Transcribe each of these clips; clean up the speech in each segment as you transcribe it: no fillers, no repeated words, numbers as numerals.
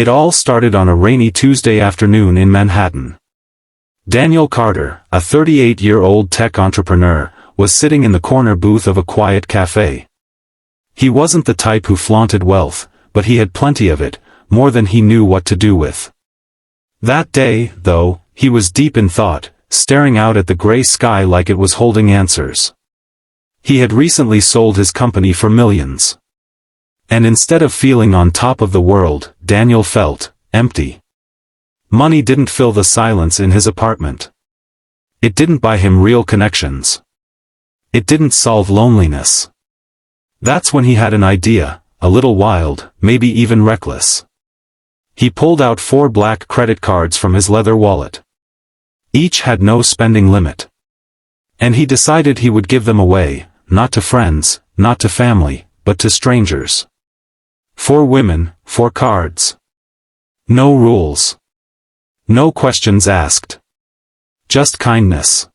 It all started on a rainy Tuesday afternoon in Manhattan. Daniel Carter, a 38-year-old tech entrepreneur, was sitting in the corner booth of a quiet cafe. He wasn't the type who flaunted wealth, but he had plenty of it, more than he knew what to do with. That day, though, he was deep in thought, staring out at the gray sky like it was holding answers. He had recently sold his company for millions. And instead of feeling on top of the world, Daniel felt empty. Money didn't fill the silence in his apartment. It didn't buy him real connections. It didn't solve loneliness. That's when he had an idea, a little wild, maybe even reckless. He pulled out 4 black credit cards from his leather wallet. Each had no spending limit. And he decided he would give them away, not to friends, not to family, but to strangers. 4 women, 4 cards. No rules. No questions asked. Just kindness.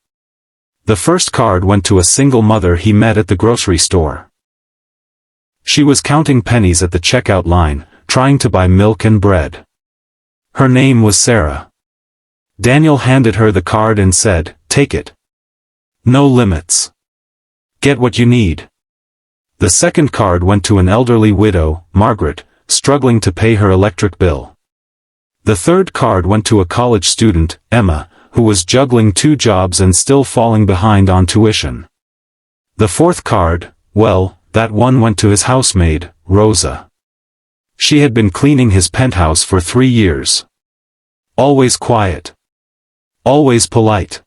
The first card went to a single mother he met at the grocery store. She was counting pennies at the checkout line, trying to buy milk and bread. Her name was Sarah. Daniel handed her the card and said, "Take it. No limits. Get what you need." The second card went to an elderly widow, Margaret, struggling to pay her electric bill. The third card went to a college student, Emma, who was juggling 2 jobs and still falling behind on tuition. The fourth card, well, that one went to his housemaid, Rosa. She had been cleaning his penthouse for 3 years. Always quiet. Always polite.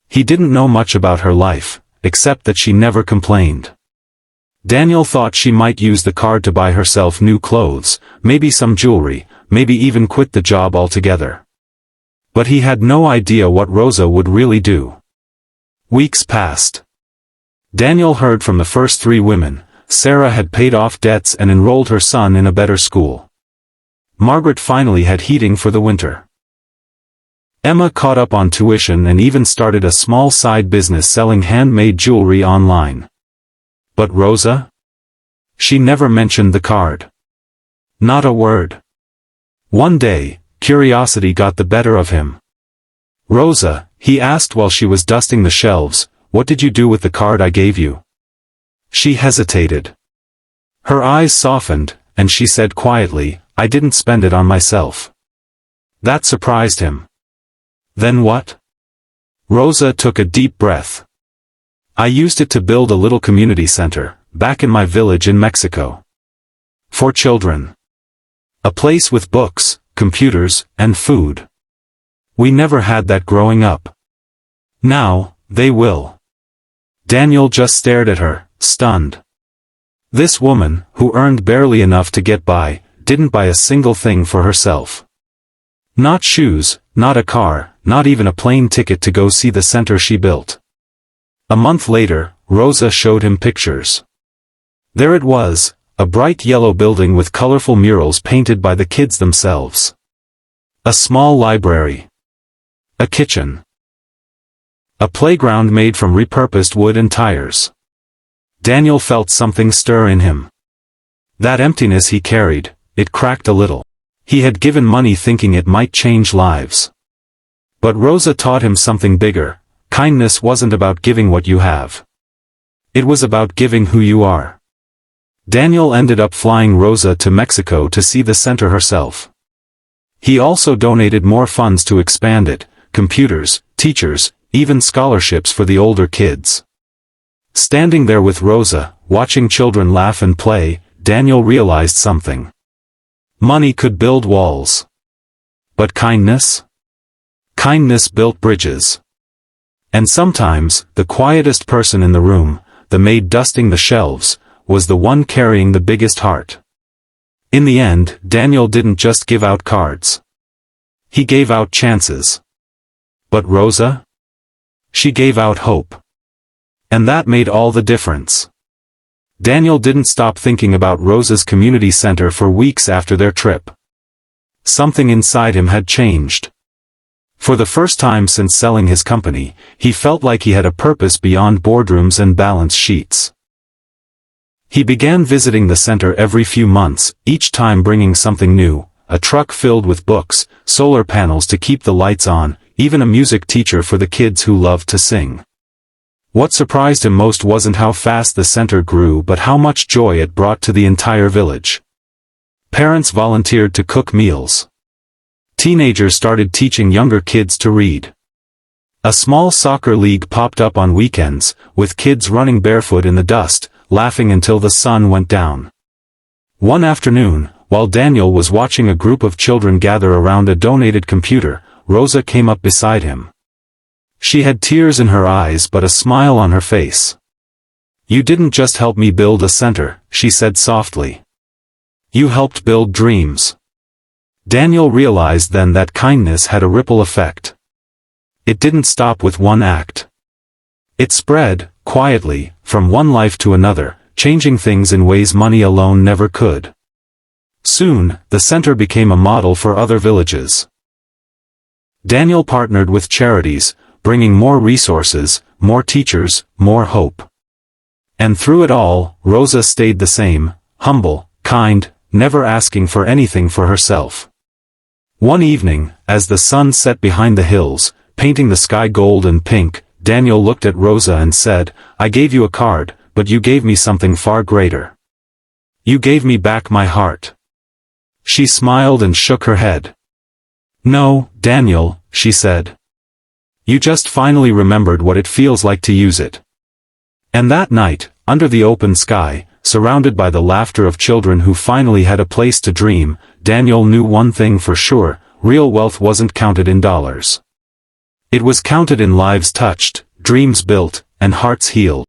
He didn't know much about her life, except that she never complained. Daniel thought she might use the card to buy herself new clothes, maybe some jewelry, maybe even quit the job altogether. But he had no idea what Rosa would really do. Weeks passed. Daniel heard from the first 3 women. Sarah had paid off debts and enrolled her son in a better school. Margaret finally had heating for the winter. Emma caught up on tuition and even started a small side business selling handmade jewelry online. But Rosa? She never mentioned the card. Not a word. One day, curiosity got the better of him. "Rosa," he asked while she was dusting the shelves, "what did you do with the card I gave you?" She hesitated. Her eyes softened, and she said quietly, "I didn't spend it on myself." That surprised him. "Then what?" Rosa took a deep breath. "I used it to build a little community center, back in my village in Mexico. For children. A place with books, computers, and food. We never had that growing up. Now, they will." Daniel just stared at her, stunned. This woman, who earned barely enough to get by, didn't buy a single thing for herself. Not shoes, not a car, not even a plane ticket to go see the center she built. A month later, Rosa showed him pictures. There it was, a bright yellow building with colorful murals painted by the kids themselves. A small library. A kitchen. A playground made from repurposed wood and tires. Daniel felt something stir in him. That emptiness he carried, it cracked a little. He had given money thinking it might change lives. But Rosa taught him something bigger. Kindness wasn't about giving what you have. It was about giving who you are. Daniel ended up flying Rosa to Mexico to see the center herself. He also donated more funds to expand it, computers, teachers, even scholarships for the older kids. Standing there with Rosa, watching children laugh and play, Daniel realized something. Money could build walls. But kindness? Kindness built bridges. And sometimes, the quietest person in the room, the maid dusting the shelves, was the one carrying the biggest heart. In the end, Daniel didn't just give out cards. He gave out chances. But Rosa? She gave out hope. And that made all the difference. Daniel didn't stop thinking about Rosa's community center for weeks after their trip. Something inside him had changed. For the first time since selling his company, he felt like he had a purpose beyond boardrooms and balance sheets. He began visiting the center every few months, each time bringing something new, a truck filled with books, solar panels to keep the lights on, even a music teacher for the kids who loved to sing. What surprised him most wasn't how fast the center grew but how much joy it brought to the entire village. Parents volunteered to cook meals. Teenagers started teaching younger kids to read. A small soccer league popped up on weekends, with kids running barefoot in the dust, laughing until the sun went down. One afternoon, while Daniel was watching a group of children gather around a donated computer, Rosa came up beside him. She had tears in her eyes but a smile on her face. "You didn't just help me build a center," she said softly. "You helped build dreams." Daniel realized then that kindness had a ripple effect. It didn't stop with one act. It spread, quietly, from one life to another, changing things in ways money alone never could. Soon, the center became a model for other villages. Daniel partnered with charities, bringing more resources, more teachers, more hope. And through it all, Rosa stayed the same, humble, kind, never asking for anything for herself. One evening, as the sun set behind the hills, painting the sky gold and pink, Daniel looked at Rosa and said, "I gave you a card, but you gave me something far greater. You gave me back my heart." She smiled and shook her head. "No, Daniel," she said. "You just finally remembered what it feels like to use it." And that night, under the open sky, surrounded by the laughter of children who finally had a place to dream, Daniel knew one thing for sure: real wealth wasn't counted in dollars. It was counted in lives touched, dreams built, and hearts healed.